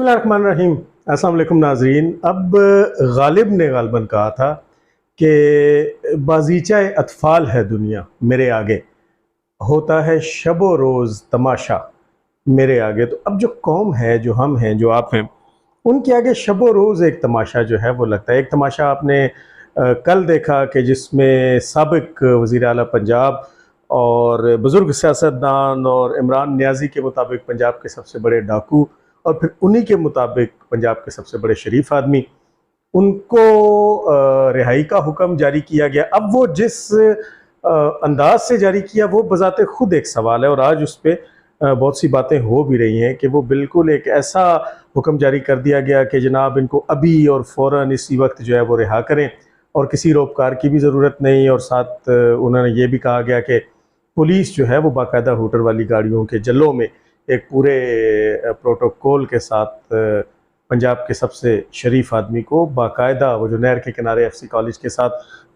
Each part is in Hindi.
बिस्मिल्लाहिर्रहमानिर्रहीम। अस्सलाम वालेकुम नाज़रीन। अब गालिब ने गालिबन कहा था कि बाज़ीचा अतफ़ाल है दुनिया मेरे आगे, होता है शब व रोज़ तमाशा मेरे आगे। तो अब जो कौम है, जो हम हैं, जो आप हैं, उनके आगे शब व रोज़ एक तमाशा जो है वो लगता है। एक तमाशा आपने कल देखा कि जिसमें साबिक़ वज़ीर आला पंजाब और बुज़ुर्ग सियासतदान और इमरान नियाज़ी के मुताबिक पंजाब के सबसे बड़े डाकू और फिर उन्हीं के मुताबिक पंजाब के सबसे बड़े शरीफ आदमी, उनको रिहाई का हुक्म जारी किया गया। अब वो जिस अंदाज से जारी किया वो बज़ाते खुद एक सवाल है, और आज उस पर बहुत सी बातें हो भी रही हैं कि वो बिल्कुल एक ऐसा हुक्म जारी कर दिया गया कि जनाब इनको अभी और फ़ौरन इसी वक्त जो है वो रिहा करें, और किसी रोपकार की भी ज़रूरत नहीं। और साथ उन्होंने ये भी कहा गया कि पुलिस जो है वो बाकायदा हूटर वाली गाड़ियों के जल्लों में एक पूरे प्रोटोकॉल के साथ पंजाब के सबसे शरीफ आदमी को बाकायदा वो जो नहर के किनारे एफसी कॉलेज के साथ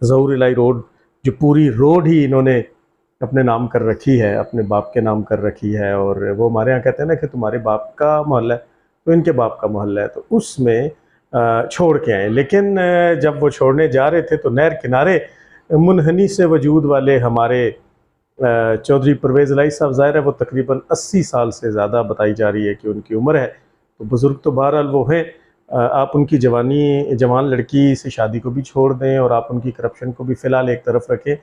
ज़हूर इलाही रोड, जो पूरी रोड ही इन्होंने अपने नाम कर रखी है, अपने बाप के नाम कर रखी है। और वो हमारे यहाँ कहते हैं ना कि तुम्हारे बाप का मोहल्ला है तो इनके बाप का मोहल्ला है, तो उसमें छोड़ के आए। लेकिन जब वो छोड़ने जा रहे थे तो नहर किनारे मुनहनी से वजूद वाले हमारे चौधरी परवेज़ इलाही साहब, ज़ाहिर है वो तकरीबन 80 साल से ज़्यादा बताई जा रही है कि उनकी उम्र है, तो बुज़ुर्ग तो बहरहाल वो हैं। आप उनकी जवान लड़की से शादी को भी छोड़ दें और आप उनकी करप्शन को भी फ़िलहाल एक तरफ रखें,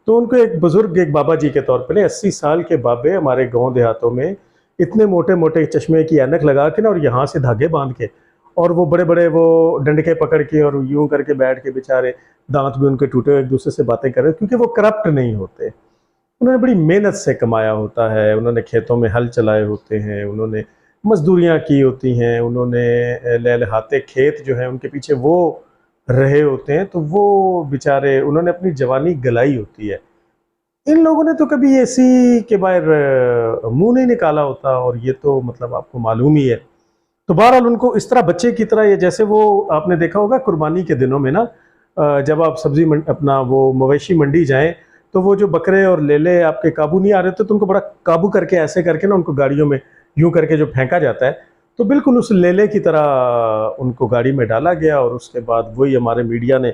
तो उनको एक बुज़ुर्ग, एक बाबा जी के तौर पे 80 साल के बाबे हमारे गाँव देहातों में इतने मोटे मोटे चश्मे की ऐनक लगा के ना, और यहाँ से धागे बांध के, और वो बड़े बड़े वो डंडके पकड़ के और यूँ करके बैठ के, बेचारे दांत भी उनके टूटे हुए, एक दूसरे से बातें कर रहे, क्योंकि वो करप्ट नहीं होते। उन्होंने बड़ी मेहनत से कमाया होता है, उन्होंने खेतों में हल चलाए होते हैं, उन्होंने मजदूरियाँ की होती हैं, उन्होंने लहलहाते खेत जो हैं उनके पीछे वो रहे होते हैं, तो वो बेचारे उन्होंने अपनी जवानी गलाई होती है। इन लोगों ने तो कभी एसी के बाहर मुंह नहीं निकाला होता, और ये तो मतलब आपको मालूम ही है। तो बहरहाल उनको इस तरह बच्चे की तरह, ये जैसे वो आपने देखा होगा कुर्बानी के दिनों में ना, जब आप सब्जी अपना वो मवेशी मंडी जाएं, तो वो जो बकरे और लेले आपके काबू नहीं आ रहे थे, तो उनको बड़ा काबू करके ऐसे करके ना उनको गाड़ियों में यूं करके जो फेंका जाता है, तो बिल्कुल उस लेले की तरह उनको गाड़ी में डाला गया। और उसके बाद वही हमारे मीडिया ने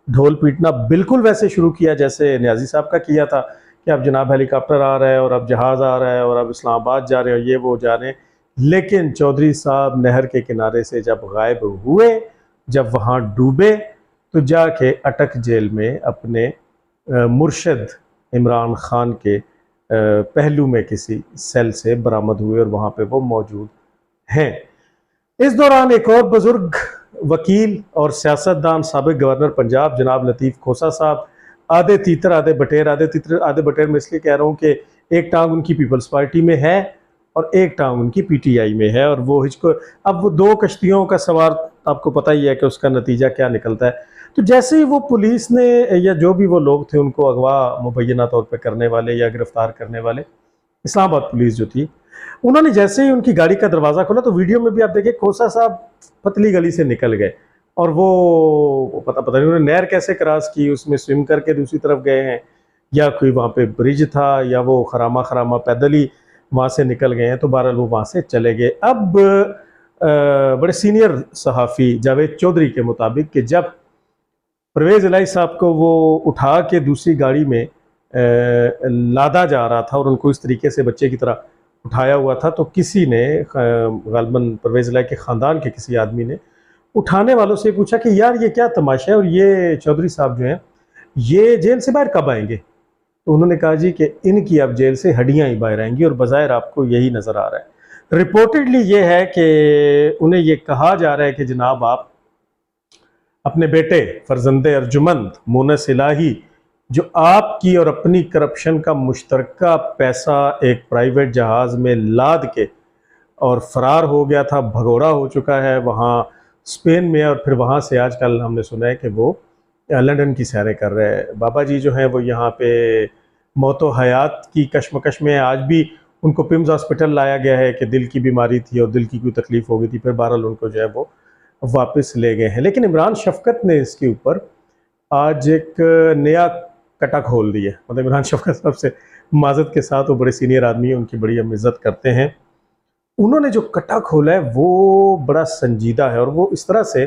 ढोल पीटना बिल्कुल वैसे शुरू किया जैसे नियाज़ी साहब का किया था कि अब जनाब हेलीकॉप्टर आ रहा है और अब जहाज़ आ रहा है और अब इस्लामाबाद जा रहे हैं और ये वो जा रहे हैं। लेकिन चौधरी साहब नहर के किनारे से जब गायब हुए, जब वहाँ डूबे, तो जाके अटक जेल में अपने मुर्शद इमरान खान के पहलू में किसी सेल से बरामद हुए और वहाँ पे वो मौजूद हैं। इस दौरान एक और बुजुर्ग वकील और सियासतदान, साबिक गवर्नर पंजाब जनाब लतीफ़ खोसा साहब, आधे तीतर आधे बटेर, आधे तीतर आधे बटेर मैं इसलिए कह रहा हूँ कि एक टांग उनकी पीपल्स पार्टी में है और एक टांग उनकी पीटीआई में है, और वो हिचको, अब वो दो कश्तियों का सवार, आपको पता ही है कि उसका नतीजा क्या निकलता है। तो जैसे ही वो पुलिस ने या जो भी वो लोग थे उनको अगवा मुबैना तौर पर करने वाले या गिरफ्तार करने वाले, इस्लामाबाद पुलिस जो थी, उन्होंने जैसे ही उनकी गाड़ी का दरवाज़ा खोला, तो वीडियो में भी आप देखिए खोसा साहब पतली गली से निकल गए, और वो पता नहीं उन्होंने नहर कैसे क्रॉस की, उसमें स्विम करके दूसरी तरफ गए हैं, या कोई वहाँ पे ब्रिज था, या वो खरामा खरामा पैदल ही वहाँ से निकल गए हैं। तो बहरहाल वो वहाँ से चले गए। अब बड़े सीनियर सहाफ़ी जावेद चौधरी के मुताबिक कि जब परवेज़ इलाही साहब को वो उठा के दूसरी गाड़ी में लादा जा रहा था और उनको इस तरीके से बच्चे की तरह उठाया हुआ था, तो किसी ने, गालिबन परवेज़ इलाही के ख़ानदान के किसी आदमी ने उठाने वालों से पूछा कि यार ये क्या तमाशा है, और ये चौधरी साहब जो हैं ये जेल से बाहर कब आएंगे? तो उन्होंने कहा जी कि इनकी अब जेल से हड्डियाँ ही बाहर आएंगी, और बज़ाहिर आपको यही नज़र आ रहा है। रिपोर्टेडली ये है कि उन्हें ये कहा जा रहा है कि जनाब आप अपने बेटे फर्जंदे अर्जुमंद मोनस इलाही, जो आपकी और अपनी करप्शन का मुश्तरका पैसा एक प्राइवेट जहाज़ में लाद के और फ़रार हो गया था, भगोड़ा हो चुका है वहाँ स्पेन में, और फिर वहाँ से आजकल हमने सुना है कि वो लंदन की सैरें कर रहे हैं। बाबा जी जो हैं वो यहाँ पे मौत व हयात की कशमकश में, आज भी उनको पिम्स हॉस्पिटल लाया गया है कि दिल की बीमारी थी और दिल की कोई तकलीफ़ हो गई थी, फिर बहरहाल उनको जो है वो वापस ले गए हैं। लेकिन इमरान शफ़क़त ने इसके ऊपर आज एक नया कटा खोल दिया। मतलब इमरान शफ़क़त साहब से माज़रत के साथ, वो बड़े सीनियर आदमी हैं, उनकी बड़ी हम इज़्ज़त करते हैं। उन्होंने जो कटा खोला है वो बड़ा संजीदा है, और वो इस तरह से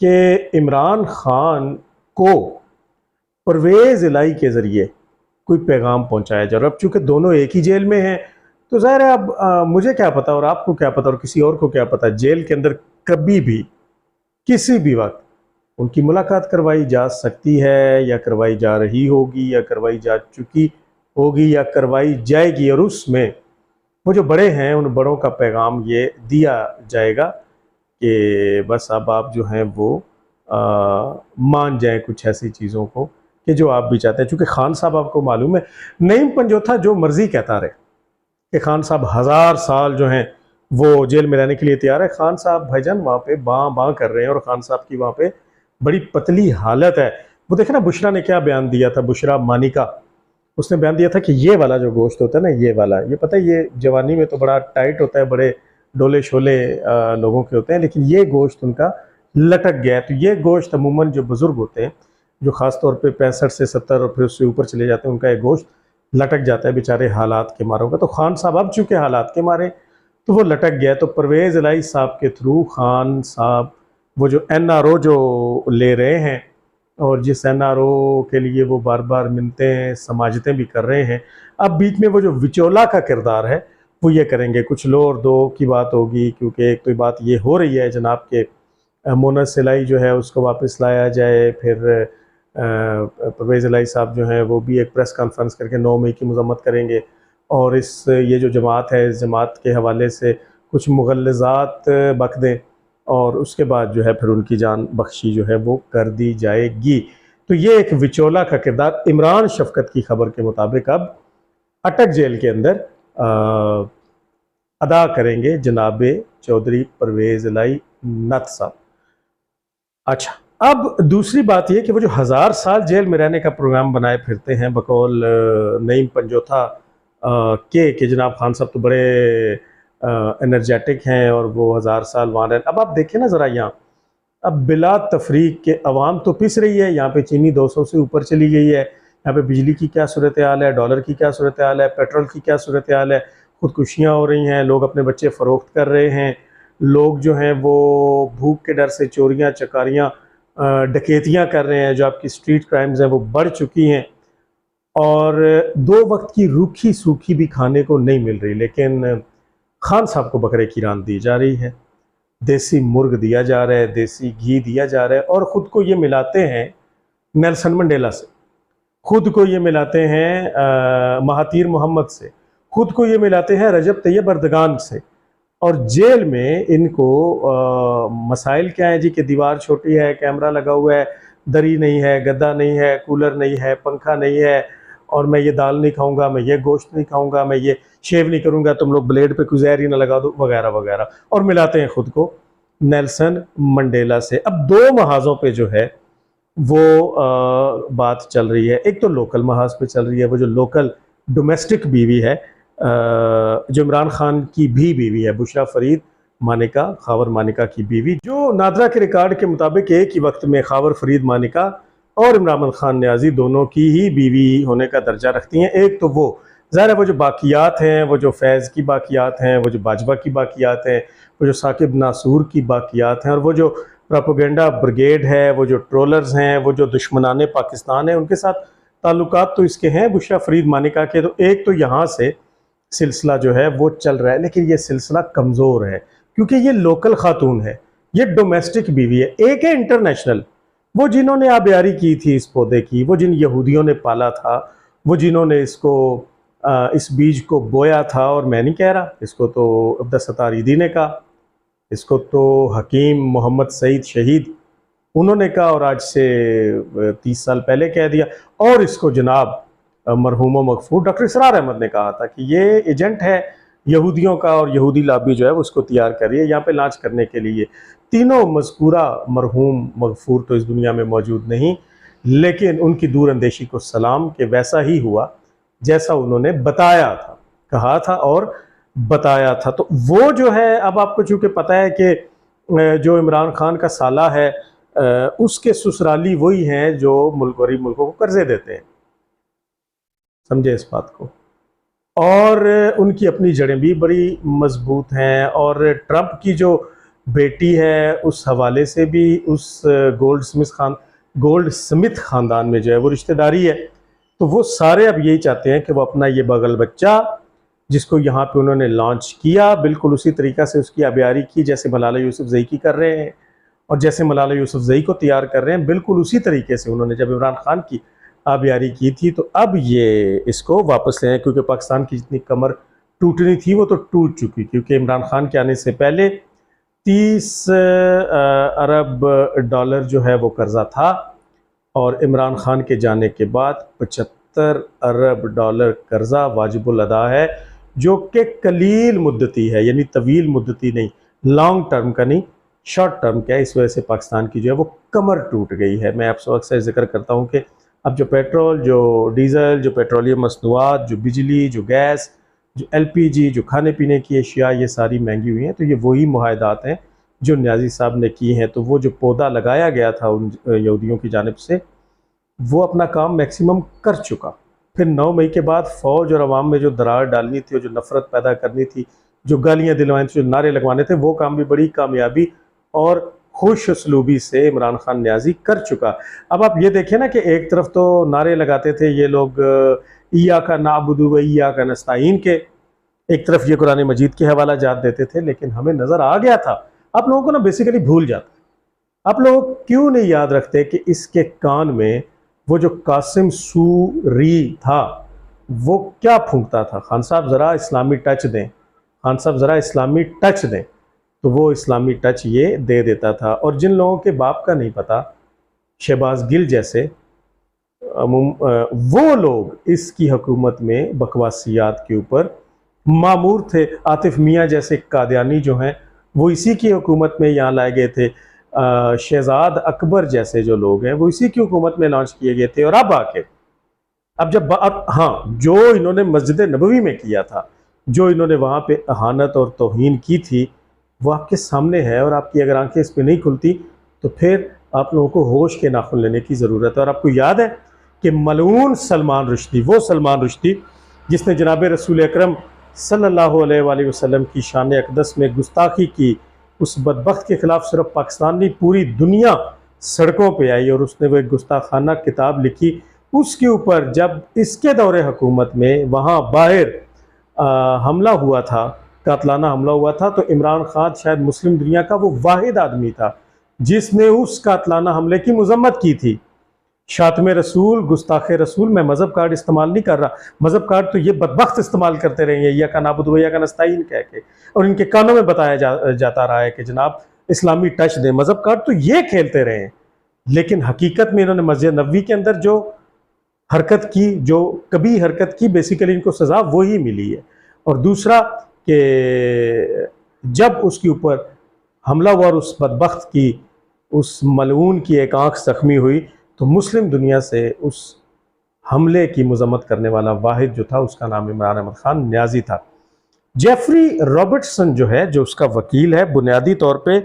कि इमरान खान को परवेज़ इलाही के ज़रिए कोई पैगाम पहुंचाया जाए। और अब चूंकि दोनों एक ही जेल में हैं तो ज़ाहिर है अब मुझे क्या पता और आपको क्या पता और किसी और को क्या पता, जेल के अंदर कभी भी किसी भी वक्त उनकी मुलाकात करवाई जा सकती है, या करवाई जा रही होगी, या करवाई जा चुकी होगी, या करवाई जाएगी। और उसमें वो जो बड़े हैं उन बड़ों का पैगाम ये दिया जाएगा कि बस अब आप जो हैं वो मान जाएं कुछ ऐसी चीज़ों को कि जो आप भी चाहते हैं। चूँकि खान साहब आपको मालूम है, नईम पंजोथा जो मर्जी कहता रहे कि खान साहब 1000 साल जो हैं वो जेल में रहने के लिए तैयार है, खान साहब भाईजान वहाँ पे बाँ बाँ कर रहे हैं, और खान साहब की वहाँ पे बड़ी पतली हालत है। वो देखे ना बुशरा ने क्या बयान दिया था, बुशरा मानिका, उसने बयान दिया था कि ये वाला जो गोश्त होता है ना, ये वाला, ये पता है ये जवानी में तो बड़ा टाइट होता है, बड़े डोले शोले लोगों के होते हैं, लेकिन ये गोश्त उनका लटक गया है। तो ये गोश्त अमूमन जो बुज़ुर्ग होते हैं, जो ख़ास तौर पे 65 से 70 और फिर उससे ऊपर चले जाते हैं, उनका ये गोश्त लटक जाता है बेचारे हालात के मारों का। तो खान साहब अब चूँकि हालात के मारे तो वो लटक गया। तो परवेज़ इलाही साहब के थ्रू खान साहब वो जो NRO जो ले रहे हैं, और जिस NRO के लिए वो बार बार मिलते हैं, समाजतें भी कर रहे हैं, अब बीच में वो जो विचोला का किरदार है वो ये करेंगे। कुछ लो और दो की बात होगी, क्योंकि एक तो बात ये हो रही है जनाब के मोनस इलाही जो है उसको वापस लाया जाए, फिर परवेज़ इलाही साहब जो हैं वो भी एक प्रेस कॉन्फ्रेंस करके 9 मई की मजम्मत करेंगे, और ये जो जमात है, इस जमात के हवाले से कुछ मुग़ल्लज़ात बक दें, और उसके बाद जो है फिर उनकी जान बख्शी जो है वो कर दी जाएगी। तो ये एक विचोला का किरदार इमरान शफकत की खबर के मुताबिक अब अटक जेल के अंदर अदा करेंगे जनाब चौधरी परवेज़ इलाही नत साहब। अच्छा, अब दूसरी बात यह कि वो जो 1000 साल जेल में रहने का प्रोग्राम बनाए फिरते हैं बकौल नईम पंजोथा के जनाब खान साहब तो बड़े एनर्जेटिक हैं और वो 1000 साल वहाँ रहे। अब आप देखें ना ज़रा, यहाँ अब बिला तफरीक के अवाम तो पिस रही है, यहाँ पे चीनी 200 से ऊपर चली गई है, यहाँ पे बिजली की क्या सूरत हाल है, डॉलर की क्या सूरत हाल है, पेट्रोल की क्या सूरत हाल है, खुदकुशियाँ हो रही हैं, लोग अपने बच्चे फ़रोख्त कर रहे हैं, लोग जो हैं वो भूख के डर से चोरियाँ चकारियाँ डकैतियाँ कर रहे हैं, जो आपकी स्ट्रीट क्राइम्स हैं वो बढ़ चुकी हैं, और 2 वक्त की रूखी सूखी भी खाने को नहीं मिल रही। लेकिन खान साहब को बकरे की रान दी जा रही है, देसी मुर्ग दिया जा रहा है, देसी घी दिया जा रहा है, और ख़ुद को ये मिलाते हैं नेल्सन मंडेला से, खुद को ये मिलाते हैं महातीर मोहम्मद से, खुद को ये मिलाते हैं रजब तैयब अर्दगान से, और जेल में इनको मसाइल क्या है जी कि दीवार छोटी है, कैमरा लगा हुआ है, दरी नहीं है, गद्दा नहीं है, कूलर नहीं है, पंखा नहीं है, और मैं ये दाल नहीं खाऊंगा, मैं ये गोश्त नहीं खाऊंगा, मैं ये शेव नहीं करूंगा, तुम लोग ब्लेड पे कोई जहर ही ना लगा दो, वगैरह वगैरह, और मिलाते हैं खुद को नेल्सन मंडेला से। अब 2 महाजों पे जो है वो बात चल रही है। एक तो लोकल महाज पे चल रही है, वो जो लोकल डोमेस्टिक बीवी है, जो इमरान खान की भी बीवी है, बुशरा फरीद मानिका, खावर मानिका की बीवी, जो नादरा के रिकॉर्ड के मुताबिक एक ही वक्त में खावर फरीद मानिका और इमरान खान न्याजी दोनों की ही बीवी होने का दर्जा रखती हैं। एक तो वो ज़ाहिर है वो जो बाकियात हैं, वो जो फैज़ की बाकियात हैं, वो जो बाजवा की बाकियात हैं, वो जो साकिब नासूर की बाकियात हैं, और वो जो प्रोपेगेंडा ब्रिगेड है, वो जो ट्रोलर्स हैं, वो जो दुश्मनाने पाकिस्तान है, उनके साथ ताल्लुकात तो इसके हैं बुशरा फरीद मानिका के। तो एक तो यहाँ से सिलसिला जो है वो चल रहा है, लेकिन ये सिलसिला कमज़ोर है क्योंकि ये लोकल खातून है, ये डोमेस्टिक बीवी है। एक है इंटरनेशनल, वो जिन्होंने आबियारी की थी इस पौधे की, वो जिन यहूदियों ने पाला था, वो जिन्होंने इसको इस बीज को बोया था। और मैं नहीं कह रहा, इसको तो अब्दुल सत्तार ईदी ने कहा, इसको तो हकीम मोहम्मद सईद शहीद उन्होंने कहा, और आज से 30 साल पहले कह दिया। और इसको जनाब मरहूम मगफूर डॉक्टर इसरार अहमद ने कहा था कि ये एजेंट है यहूदियों का, और यहूदी लाबी जो है उसको तैयार कर रही है यहाँ पे लॉन्च करने के लिए। तीनों मज़कूरा मरहूम मगफूर तो इस दुनिया में मौजूद नहीं, लेकिन उनकी दूर अंदेशी को सलाम कि वैसा ही हुआ जैसा उन्होंने बताया था, कहा था और बताया था। तो वो जो है, अब आपको चूँकि पता है कि जो इमरान खान का साला है उसके ससुराली वही हैं जो गरीब मुल्कों को कर्जे देते हैं, समझे इस बात को। और उनकी अपनी जड़ें भी बड़ी मजबूत हैं। और ट्रंप की जो बेटी है उस हवाले से भी उस गोल्ड स्मिथ ख़ानदान में जो है वो रिश्तेदारी है। तो वो सारे अब यही चाहते हैं कि वो अपना ये बगल बच्चा जिसको यहाँ पे उन्होंने लॉन्च किया, बिल्कुल उसी तरीक़ा से उसकी आबियारी की जैसे मलाला यूसुफजई की कर रहे हैं, और जैसे मलाला यूसुफजई को तैयार कर रहे हैं, बिल्कुल उसी तरीके से उन्होंने जब इमरान खान की आबियारी की थी। तो अब ये इसको वापस ले आए, क्योंकि पाकिस्तान की जितनी कमर टूटनी थी वो तो टूट चुकी, क्योंकि इमरान खान के आने से पहले 30 अरब डॉलर जो है वो कर्जा था, और इमरान खान के जाने के बाद 75 अरब डॉलर कर्जा वाजिबुल अदा है, जो कि कलील मुद्दती है, यानी तवील मुद्दती नहीं, लॉन्ग टर्म का नहीं, शॉर्ट टर्म का है। इस वजह से पाकिस्तान की जो है वो कमर टूट गई है। मैं आपसे अक्सर जिक्र करता हूँ कि अब जो पेट्रोल, जो डीज़ल, जो पेट्रोलियम मसनूआत, जो बिजली, जो गैस, जो LPG, जो खाने पीने की अशिया, ये सारी महंगी हुई हैं। तो ये वही मुआहदात हैं जो न्याजी साहब ने की हैं। तो वो जो पौधा लगाया गया था उन यहूदियों की जानिब से, वो अपना काम मैक्सिमम कर चुका। फिर 9 मई के बाद फ़ौज और अवाम में जो दरार डालनी थी और जो नफ़रत पैदा करनी थी, जो गालियाँ दिलवानी थी, जो नारे लगवाने थे, वो काम भी बड़ी कामयाबी और खुश उसलूबी से इमरान खान न्याजी कर चुका। अब आप ये देखें ना कि एक तरफ तो नारे लगाते थे ये लोग इय्याका नअबुदु व इय्याका नस्तईन के, एक तरफ ये कुरान मजीद के हवाला जात देते थे, लेकिन हमें नज़र आ गया था। आप लोगों को ना बेसिकली भूल जाते। आप लोग क्यों नहीं याद रखते कि इसके कान में वो जो कासिम सूरी था वो क्या फूंकता था, खान साहब ज़रा इस्लामी टच दें, खान साहब ज़रा इस्लामी टच दें। तो वो इस्लामी टच ये दे देता था। और जिन लोगों के बाप का नहीं पता, शहबाज गिल जैसे वो लोग इसकी हुकूमत में बकवासियात के ऊपर मामूर थे। आतिफ मियाँ जैसे कादियानी जो हैं वो इसी की हुकूमत में यहाँ लाए गए थे। शहजाद अकबर जैसे जो लोग हैं वो इसी की हुकूमत में लॉन्च किए गए थे। और अब आके हाँ, जो इन्होंने मस्जिद नबवी में किया था, जो इन्होंने वहाँ पे अहानत और तौहीन की थी, वो आपके सामने है। और आपकी अगर आंखें इस पर नहीं खुलती तो फिर आप लोगों को होश के नाखून लेने की ज़रूरत है। और आपको याद है कि मलऊन सलमान रुश्दी, वो सलमान रुश्दी जिसने जनाब रसूल अकरम सल्लल्लाहु अलैहि वसल्लम की शान अक़दस में गुस्ताखी की, उस बदबख्त के ख़िलाफ़ सिर्फ पाकिस्तान नहीं पूरी दुनिया सड़कों पे आई और उसने वो एक गुस्ताखाना किताब लिखी। उसके ऊपर जब इसके दौरे हुकूमत में वहाँ बाहर हमला हुआ था, कातलाना हमला हुआ था, तो इमरान खान शायद मुस्लिम दुनिया का वो वाहिद आदमी था जिसने उस कातलाना हमले की मजम्मत की थी। शातमे रसूल, गुस्ताखे रसूल, मैं मज़हब कार्ड इस्तेमाल नहीं कर रहा, मज़हब कार्ड तो ये बदबख्त इस्तेमाल करते रहे हैं, इय्याका नअबुदु व इय्याका नस्तईन कह के, और इनके कानों में बताया जाता रहा है कि जनाब इस्लामी टच दें। मज़हब कार्ड तो ये खेलते रहे हैं, लेकिन हकीकत में इन्होंने मस्जिद नबवी के अंदर जो हरकत की, जो कभी हरकत की, बेसिकली इनको सज़ा वही मिली है। और दूसरा कि जब उसके ऊपर हमला हुआ और उस बदबख्त की, उस मलऊन की एक आँख ज़ख्मी हुई, तो मुस्लिम दुनिया से उस हमले की मजम्मत करने वाला वाहिद जो था उसका नाम इमरान अहमद खान न्याजी था। जेफरी रॉबर्टसन जो है, जो उसका वकील है, बुनियादी तौर पे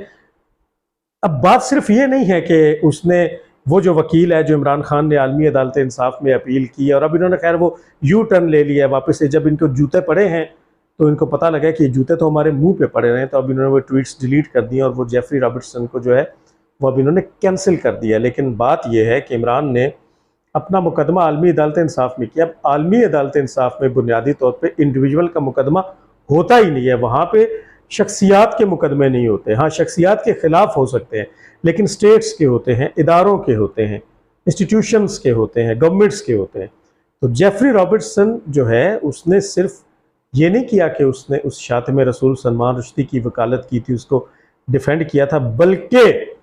अब बात सिर्फ ये नहीं है कि उसने, वो जो वकील है जो इमरान खान ने आलमी अदालत इंसाफ में अपील की और अब इन्होंने खैर वो यू टर्न ले लिया है वापस से। जब इनको जूते पड़े हैं तो इनको पता लगा कि ये जूते तो हमारे मुंह पे पड़े रहे हैं, तो अब इन्होंने वो ट्वीट्स डिलीट कर दिए और वो जेफरी रॉबर्टसन को जो है वो अब इन्होंने कैंसिल कर दिया। लेकिन बात यह है कि इमरान ने अपना मुकदमा आलमी अदालत इंसाफ में किया। अब आलमी अदालत इंसाफ में बुनियादी तौर पे इंडिविजुअल का मुकदमा होता ही नहीं है, वहाँ पे शख्सियात के मुकदमे नहीं होते। हाँ, शख्सियात के ख़िलाफ़ हो सकते हैं, लेकिन स्टेट्स के होते हैं, इदारों के होते हैं, इंस्टीट्यूशंस के होते हैं, गवर्नमेंट्स के होते हैं। तो जेफरी रॉबर्टसन जो है उसने सिर्फ ये नहीं किया कि उसने उस शातिम रसूल सलमान रुश्दी की वकालत की थी, उसको डिफेंड किया था, बल्कि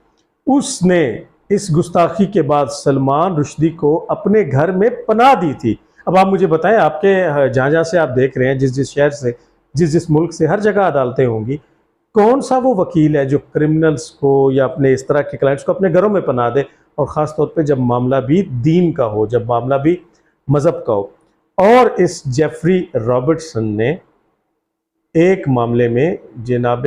उसने इस गुस्ताखी के बाद सलमान रुश्दी को अपने घर में पनाह दी थी। अब आप मुझे बताएं, आपके जहाँ जहाँ से आप देख रहे हैं, जिस जिस शहर से, जिस जिस मुल्क से, हर जगह अदालतें होंगी, कौन सा वो वकील है जो क्रिमिनल्स को या अपने इस तरह के क्लाइंट्स को अपने घरों में पनाह दे, और ख़ास तौर पे जब मामला भी दीन का हो, जब मामला भी मज़हब का हो। और इस जेफरी रॉबर्टसन ने एक मामले में जनाब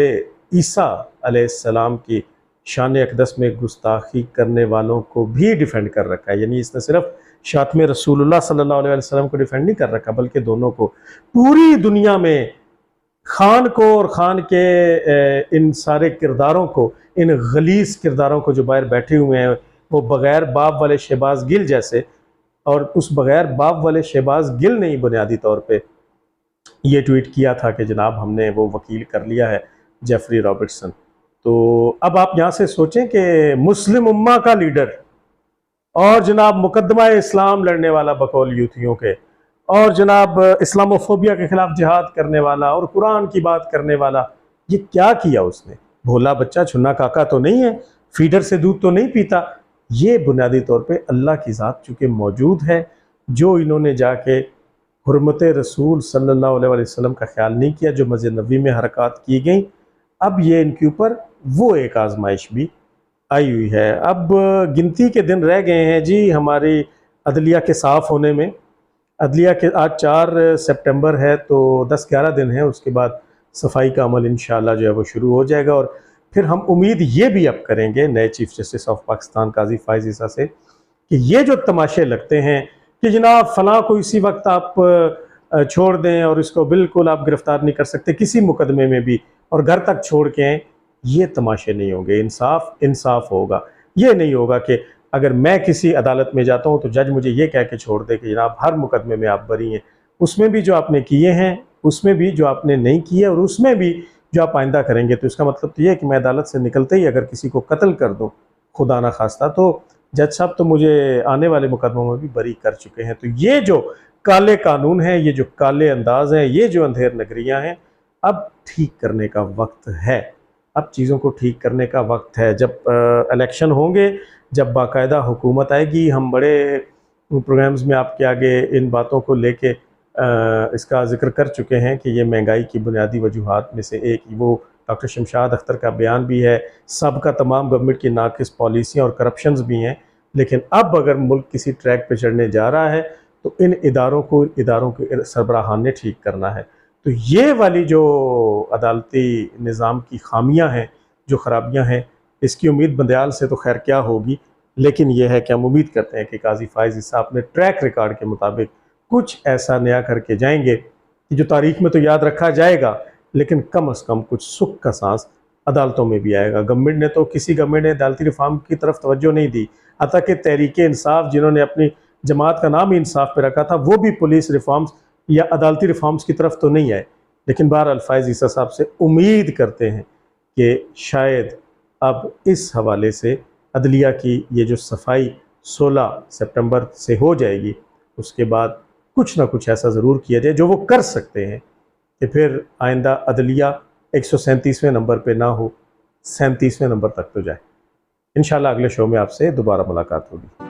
ईसा अलैहिस्सलाम की शान अक़दस में गुस्ताखी करने वालों को भी डिफेंड कर रखा है। यानी इसने सिर्फ शातमे रसूलुल्लाह सल्लल्लाहु अलैहि वसल्लम को डिफेंड नहीं कर रखा, बल्कि दोनों को, पूरी दुनिया में खान को और खान के इन सारे किरदारों को, इन गलीज किरदारों को जो बाहर बैठे हुए हैं, वो बग़ैर बाप वाले शहबाज गिल जैसे, और उस बग़ैर बाप वाले शहबाज गिल ने ही बुनियादी तौर पे ये ट्वीट किया था कि जनाब हमने वो वकील कर लिया है जेफरी रॉबर्टसन। तो अब आप यहाँ से सोचें कि मुस्लिम उम्मा का लीडर और जनाब मुकदमा इस्लाम लड़ने वाला बकौल यूथियों के, और जनाब इस्लामोफोबिया के खिलाफ जिहाद करने वाला और कुरान की बात करने वाला, ये क्या किया उसने? भोला बच्चा छुन्ना काका तो नहीं है, फीडर से दूध तो नहीं पीता। ये बुनियादी तौर पे अल्लाह की ज़ात चूँकि मौजूद है, जो इन्होंने जाके हुर्मत रसूल सल्लल्लाहु अलैहि वसल्लम का ख्याल नहीं किया, जो मस्जिद नबी में हरकत की गई, अब ये इनके ऊपर वो एक आजमाइश भी आई हुई है। अब गिनती के दिन रह गए हैं जी हमारी अदलिया के साफ़ होने में। अदलिया के आज 4 सितंबर है, तो 10-11 दिन है, उसके बाद सफाई का अमल इंशाअल्लाह जो है वो शुरू हो जाएगा। और फिर हम उम्मीद ये भी अब करेंगे नए चीफ जस्टिस ऑफ पाकिस्तान काजी फाइज ईसा से कि ये जो तमाशे लगते हैं कि जनाब फ़लाँ को इसी वक्त आप छोड़ दें और इसको बिल्कुल आप गिरफ़्तार नहीं कर सकते किसी मुकदमे में भी, और घर तक छोड़ के आएँ, ये तमाशे नहीं होंगे। इंसाफ होगा। ये नहीं होगा कि अगर मैं किसी अदालत में जाता हूँ तो जज मुझे ये कह के छोड़ दे कि जनाब हर मुकदमे में आप बरी हैं, उसमें भी जो आपने किए हैं, उसमें भी जो आपने नहीं किए, और उसमें भी जो आप आइंदा करेंगे। तो इसका मतलब तो ये है कि मैं अदालत से निकलते ही अगर किसी को कत्ल कर दूँ खुदा ना खास्ता, तो जज साहब तो मुझे आने वाले मुकदमों में भी बरी कर चुके हैं। तो ये जो काले कानून हैं, ये जो काले अंदाज हैं, ये जो अंधेर नगरियाँ हैं, अब ठीक करने का वक्त है। अब चीज़ों को ठीक करने का वक्त है। जब इलेक्शन होंगे, जब बाकायदा हुकूमत आएगी, हम बड़े प्रोग्राम्स में आपके आगे इन बातों को लेके इसका जिक्र कर चुके हैं कि ये महंगाई की बुनियादी वजूहात में से एक वो डॉक्टर शमशाद अख्तर का बयान भी है, सबका तमाम गवर्नमेंट की नाकिस पॉलिसियाँ और करप्शंस भी हैं। लेकिन अब अगर मुल्क किसी ट्रैक पे चढ़ने जा रहा है तो इन इदारों के सरबराहान ने ठीक करना है। तो ये वाली जो अदालती निज़ाम की खामियां हैं, जो ख़राबियां हैं, इसकी उम्मीद बंदयाल से तो खैर क्या होगी, लेकिन यह है कि हम उम्मीद करते हैं कि काजी फाइज ईसा अपने ट्रैक रिकॉर्ड के मुताबिक कुछ ऐसा नया करके जाएंगे कि जो तारीख में तो याद रखा जाएगा, लेकिन कम अज़ कम कुछ सुख का सांस अदालतों में भी आएगा। किसी गवर्नमेंट ने अदालती रिफॉर्म की तरफ तवज्जो नहीं दी। अतः कि तहरीक इंसाफ, जिन्होंने अपनी जमात का नाम ही इंसाफ पे रखा था, वो भी पुलिस रिफॉर्म्स या अदालती रिफॉर्म्स की तरफ तो नहीं आए। लेकिन बहरहाल फाइज ईसा साहब से उम्मीद करते हैं कि शायद अब इस हवाले से अदलिया की ये जो सफाई 16 सितंबर से हो जाएगी, उसके बाद कुछ ना कुछ ऐसा ज़रूर किया जाए जो वो कर सकते हैं कि फिर आइंदा अदलिया 137वें नंबर पे ना हो, 37वें नंबर तक तो जाए। इंशाल्लाह अगले शो में आपसे दोबारा मुलाकात होगी।